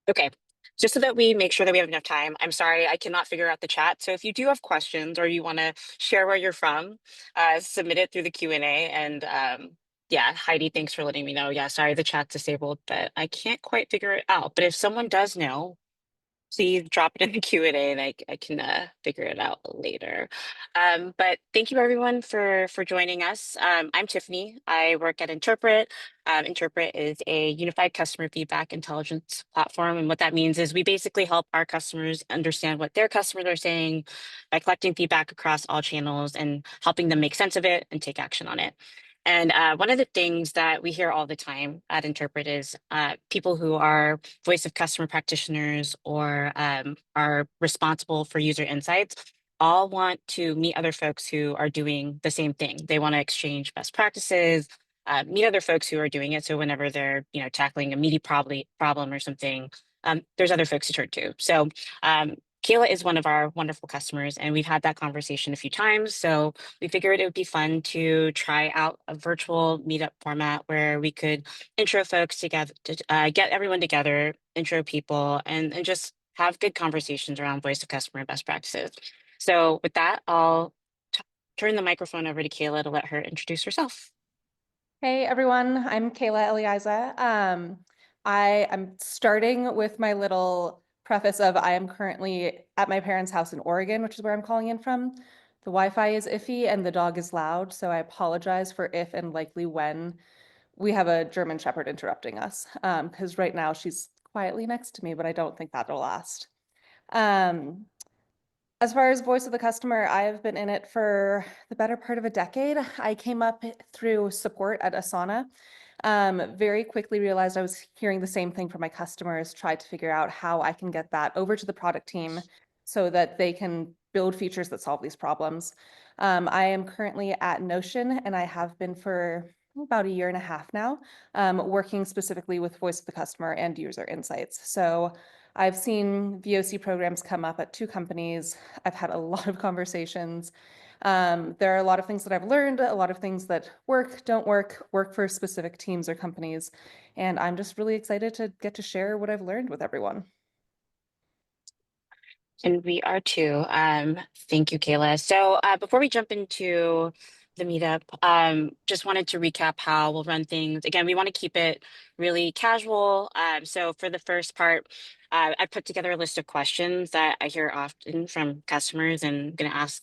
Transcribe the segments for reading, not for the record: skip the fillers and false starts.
Okay, just so that we make sure that we have enough time, I'm sorry, I cannot figure out the chat. So if you do have questions or you want to share where you're from, submit it through the Q&A. And yeah, Heidi, thanks for letting me know. Yeah, sorry, the chat's disabled, but I can't quite figure it out. But if someone does know, please drop it in the Q&A and I can figure it out later. But thank you everyone for joining us. I'm Tiffany. I work at Interpret. Interpret is a unified customer feedback intelligence platform. And what that means is we basically help our customers understand what their customers are saying by collecting feedback across all channels and helping them make sense of it and take action on it. And one of the things that we hear all the time at Interpret is people who are voice of customer practitioners or are responsible for user insights all want to meet other folks who are doing the same thing. They want to exchange best practices, meet other folks who are doing it. So whenever they're tackling a meaty problem or something, there's other folks to turn to. So Kayla is one of our wonderful customers, and we've had that conversation a few times. So we figured it would be fun to try out a virtual meetup format where we could intro folks together, to get everyone together, intro people, and just have good conversations around voice of customer and best practices. So with that, I'll turn the microphone over to Kayla to let her introduce herself. Hey everyone, I'm Kayla Eliaza. I'm starting with my little preface of I am currently at my parents' house in Oregon, which is where I'm calling in from. The Wi-Fi is iffy and the dog is loud, so I apologize for if and likely when we have a German Shepherd interrupting us, because right now she's quietly next to me, but I don't think that'll last. Um, as far as voice of the customer, I've been in it for the better part of a decade. I came up through support at Asana. Very quickly realized I was hearing the same thing from my customers, tried to figure out how I can get that over to the product team so that they can build features that solve these problems. I am currently at Notion, and I have been for about a year and a half now, working specifically with voice of the customer and user insights. So I've seen VoC programs come up at two companies. I've had a lot of conversations. There are a lot of things that I've learned, a lot of things that work, don't work, work for specific teams or companies. And I'm just really excited to get to share what I've learned with everyone. And we are too. Thank you, Kayla. So before we jump into the meetup, just wanted to recap how we'll run things. Again, we want to keep it really casual. So for the first part, I put together a list of questions that I hear often from customers, and I'm going to ask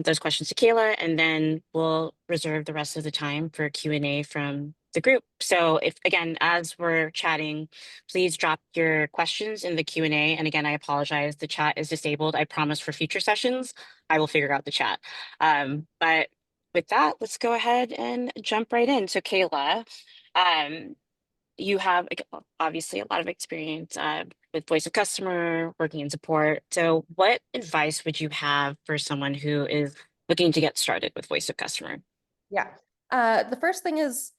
those questions to Kayla, and then we'll reserve the rest of the time for Q&A from the group. So if, again, as we're chatting, please drop your questions in the Q&A. And again, I apologize, the chat is disabled. I promise for future sessions, I will figure out the chat. But with that, let's go ahead and jump right in. So Kayla, you have obviously a lot of experience with voice of customer, working in support. So what advice would you have for someone who is looking to get started with voice of customer? Yeah. The first thing is,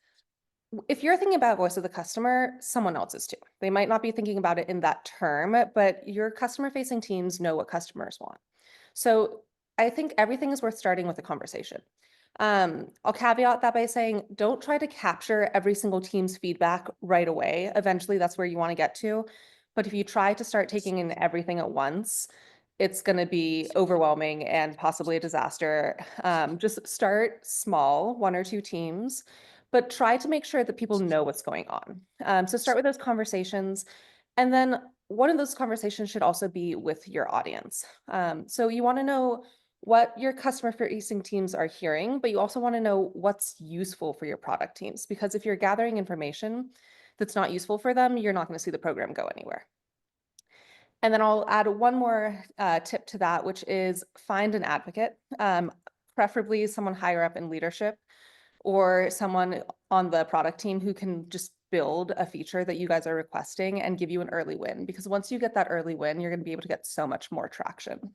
if you're thinking about voice of the customer, someone else is too. They might not be thinking about it in that term, but your customer-facing teams know what customers want. So I think everything is worth starting with a conversation. I'll caveat that by saying, don't try to capture every single team's feedback right away. Eventually, that's where you want to get to. But if you try to start taking in everything at once, it's going to be overwhelming and possibly a disaster. Just start small, one or two teams, but try to make sure that people know what's going on. So start with those conversations. And then one of those conversations should also be with your audience. So you want to know what your customer facing teams are hearing, but you also want to know what's useful for your product teams. Because if you're gathering information that's not useful for them, you're not going to see the program go anywhere. And then I'll add one more tip to that, which is find an advocate, preferably someone higher up in leadership or someone on the product team who can just build a feature that you guys are requesting and give you an early win. Because once you get that early win, you're going to be able to get so much more traction.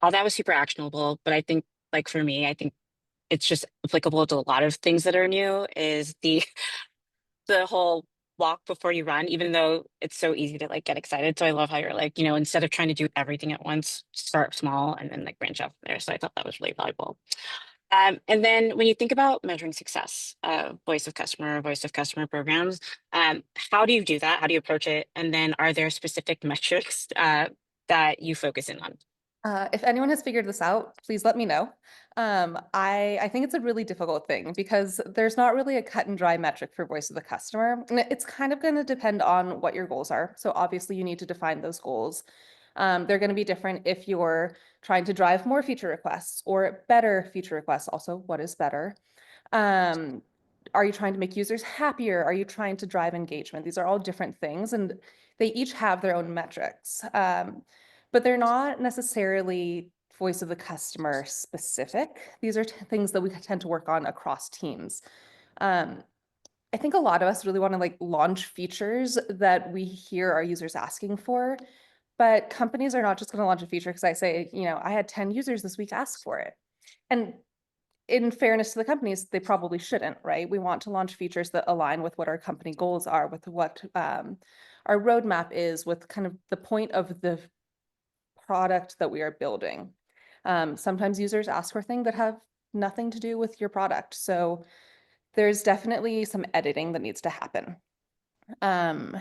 All that was super actionable, but I think, like for me, I think it's just applicable to a lot of things that are new is the whole walk before you run, even though it's so easy to like get excited. So I love how you're like, instead of trying to do everything at once, start small and then like branch out from there. So I thought that was really valuable. And then when you think about measuring success, voice of customer programs, how do you do that? How do you approach it? And then are there specific metrics that you focus in on? If anyone has figured this out, please let me know. I think it's a really difficult thing because there's not really a cut and dry metric for voice of the customer. And it's kind of going to depend on what your goals are. So obviously you need to define those goals. They're going to be different if you're trying to drive more feature requests or better feature requests. Also, what is better? Um, are you trying to make users happier? Are you trying to drive engagement? These are all different things, and they each have their own metrics. But they're not necessarily voice of the customer specific. These are things that we tend to work on across teams. Um, I think a lot of us really want to like launch features that we hear our users asking for, but companies are not just going to launch a feature because I say, I had 10 users this week ask for it. And in fairness to the companies, they probably shouldn't, right? We want to launch features that align with what our company goals are, with what our roadmap is, with kind of the point of the product that we are building. Sometimes users ask for things that have nothing to do with your product. So there's definitely some editing that needs to happen. Um,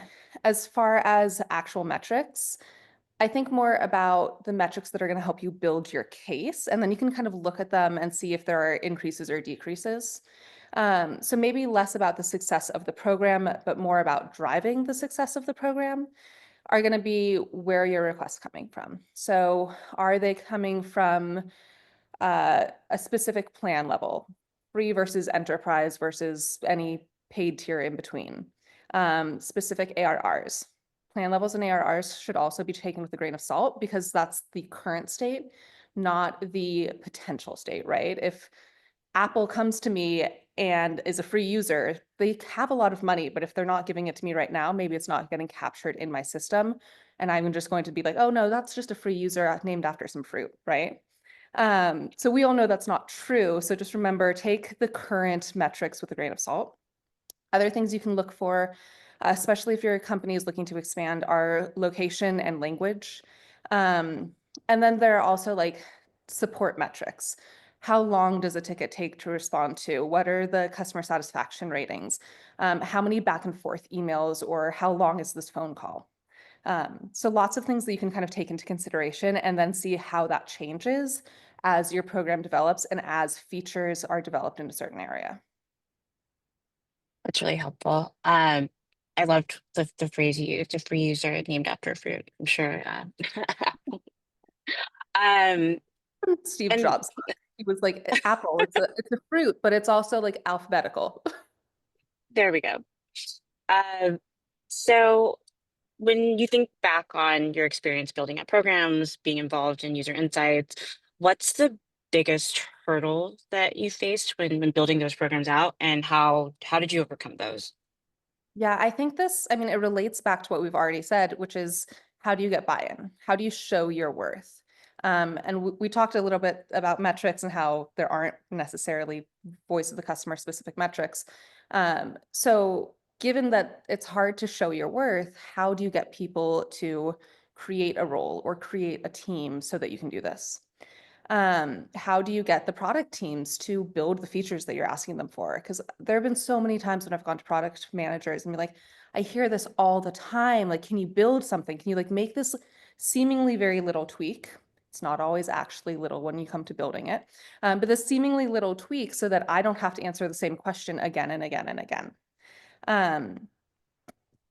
as far as actual metrics, I think more about the metrics that are going to help you build your case, and then you can kind of look at them and see if there are increases or decreases. So maybe less about the success of the program, but more about driving the success of the program are going to be where your requests coming from. So are they coming from a specific plan level, free versus enterprise versus any paid tier in between, specific ARRs. Plan levels and ARRs should also be taken with a grain of salt because that's the current state, not the potential state, right? If Apple comes to me and is a free user, they have a lot of money, but if they're not giving it to me right now, maybe it's not getting captured in my system. And I'm just going to be like, oh no, that's just a free user named after some fruit, right? So we all know that's not true. So just remember, take the current metrics with a grain of salt. Other things you can look for, especially if your company is looking to expand, are location and language. Um, and then there are also like support metrics. How long does a ticket take to respond to? What are the customer satisfaction ratings? How many back and forth emails, or how long is this phone call? So lots of things that you can kind of take into consideration and then see how that changes as your program develops and as features are developed in a certain area. That's really helpful. I loved the phrase you used, a free user named after a fruit. I'm sure. Um, Steve and Jobs, he was like, Apple, it's a fruit, but it's also like alphabetical. there we go. Um, so when you think back on your experience building out programs, being involved in user insights, what's the biggest hurdle that you faced when building those programs out, and how did you overcome those? Yeah, I think this, I mean, it relates back to what we've already said, which is how do you get buy-in? How do you show your worth? And we talked a little bit about metrics and how there aren't necessarily voice of the customer specific metrics. So given that it's hard to show your worth, how do you get people to create a role or create a team so that you can do this? How do you get the product teams to build the features that you're asking them for? Because there have been so many times when I've gone to product managers and be like, I hear this all the time. Like, can you build something? Can you like make this seemingly very little tweak? It's not always actually little when you come to building it, but this seemingly little tweak so that I don't have to answer the same question again and again and again. Um,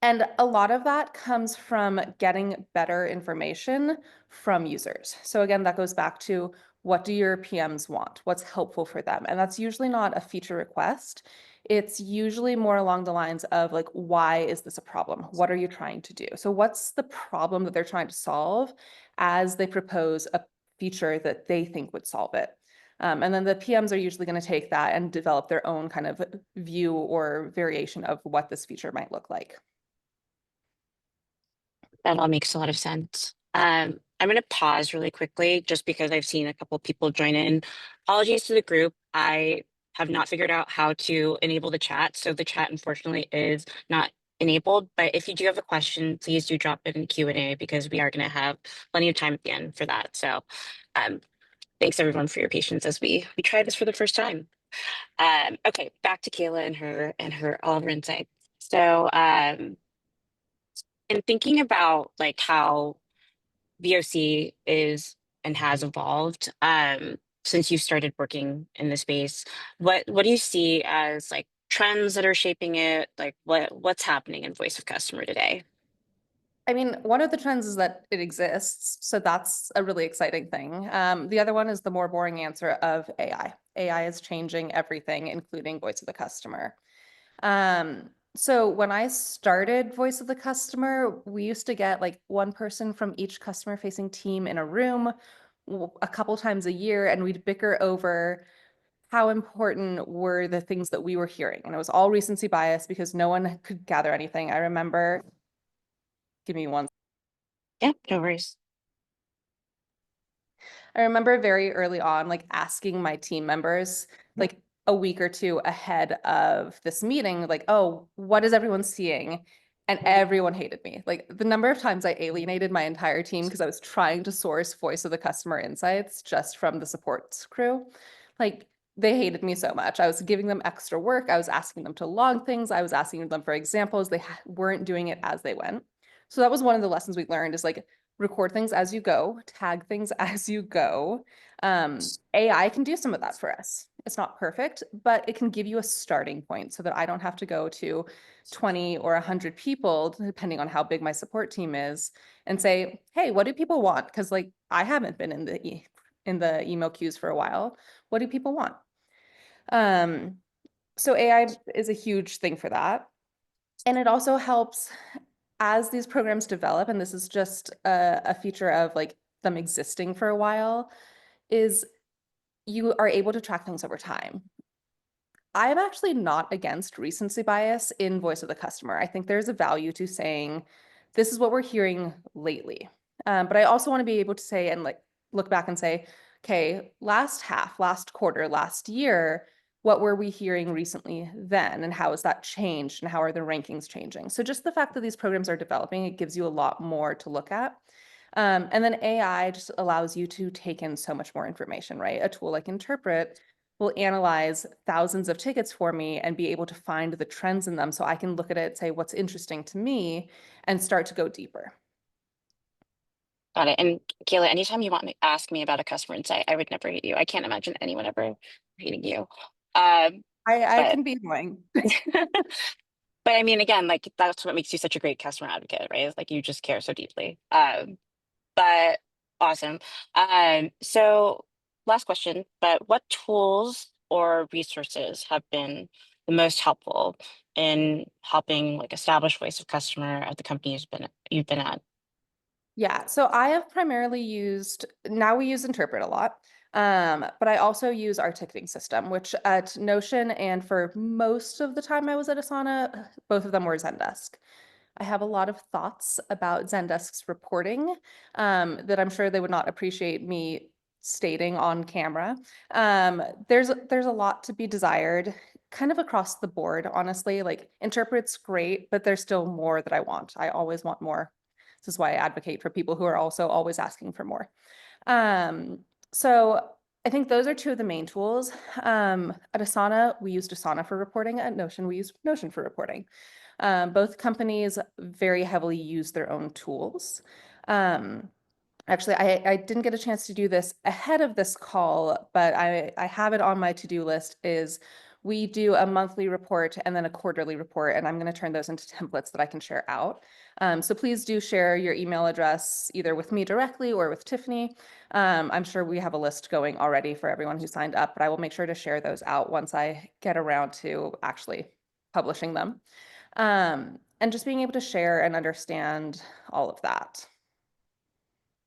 and a lot of that comes from getting better information from users. So again, that goes back to what do your PMs want? What's helpful for them? And that's usually not a feature request. It's usually more along the lines of like, why is this a problem? What are you trying to do? So what's the problem that they're trying to solve as they propose a feature that they think would solve it? And then the PMs are usually going to take that and develop their own kind of view or variation of what this feature might look like. That all makes a lot of sense. I'm going to pause really quickly just because I've seen a couple people join in. Apologies to the group. I have not figured out how to enable the chat. So the chat unfortunately is not enabled. But if you do have a question, please do drop it in Q&A because we are going to have plenty of time at the end for that. So um, Thanks everyone for your patience as we try this for the first time. Okay, back to Kayla and her all of her insights. So, in thinking about like how VOC is and has evolved, since you started working in the space, what do you see as like trends that are shaping it? Like what's happening in voice of customer today? I mean, one of the trends is that it exists, so that's a really exciting thing. The other one is the more boring answer of AI. AI is changing everything, including voice of the customer. So when I started Voice of the Customer, we used to get like one person from each customer facing team in a room a couple times a year, and we'd bicker over how important were the things that we were hearing. And it was all recency bias because no one could gather anything. I remember, give me one. Yeah, no worries. I remember very early on, like asking my team members, like a week or two ahead of this meeting, like, oh, what is everyone seeing? And everyone hated me. Like the number of times I alienated my entire team because I was trying to source voice of the customer insights just from the support crew. Like they hated me so much. I was giving them extra work. I was asking them to log things. I was asking them for examples. They weren't doing it as they went. So that was one of the lessons we learned is like record things as you go, tag things as you go. AI can do some of that for us. It's not perfect, but it can give you a starting point so that I don't have to go to 20 or 100 people, depending on how big my support team is, and say, hey, what do people want? Because like I haven't been in in the email queues for a while. What do people want? Um, so AI is a huge thing for that. And it also helps as these programs develop, and this is just a feature of like them existing for a while, is you are able to track things over time. I'm actually not against recency bias in voice of the customer. I think there's a value to saying, this is what we're hearing lately. But I also want to be able to say and like look back and say, okay, last half, last quarter, last year, what were we hearing recently then? And how has that changed? And how are the rankings changing? So just the fact that these programs are developing, it gives you a lot more to look at. And then AI just allows you to take in so much more information, right? A tool like Interpret will analyze thousands of tickets for me and be able to find the trends in them so I can look at it, say what's interesting to me, and start to go deeper. Got it. And Kayla, anytime you want to ask me about a customer insight, I would never hate you. I can't imagine anyone ever hating you. Um, I but can be annoying. but I mean, again, like that's what makes you such a great customer advocate, right? It's like you just care so deeply. But awesome. So last question, but what tools or resources have been the most helpful in helping like establish voice of customer at the company you've been at? Yeah, so I have primarily used, now we use Interpret a lot, but I also use our ticketing system, which at Notion and for most of the time I was at Asana, both of them were Zendesk. I have a lot of thoughts about Zendesk's reporting that I'm sure they would not appreciate me stating on camera. There's a lot to be desired, kind of across the board, honestly. Like Interpret's great, but there's still more that I want. I always want more. This is why I advocate for people who are also always asking for more. Um, so I think those are two of the main tools. At Asana, we used Asana for reporting. At Notion, we used Notion for reporting. Both companies very heavily use their own tools. Um, Actually, I didn't get a chance to do this ahead of this call, but I have it on my to-do list is we do a monthly report and then a quarterly report, and I'm going to turn those into templates that I can share out. So please do share your email address either with me directly or with Tiffany. I'm sure we have a list going already for everyone who signed up, but I will make sure to share those out once I get around to actually publishing them. And just being able to share and understand all of that.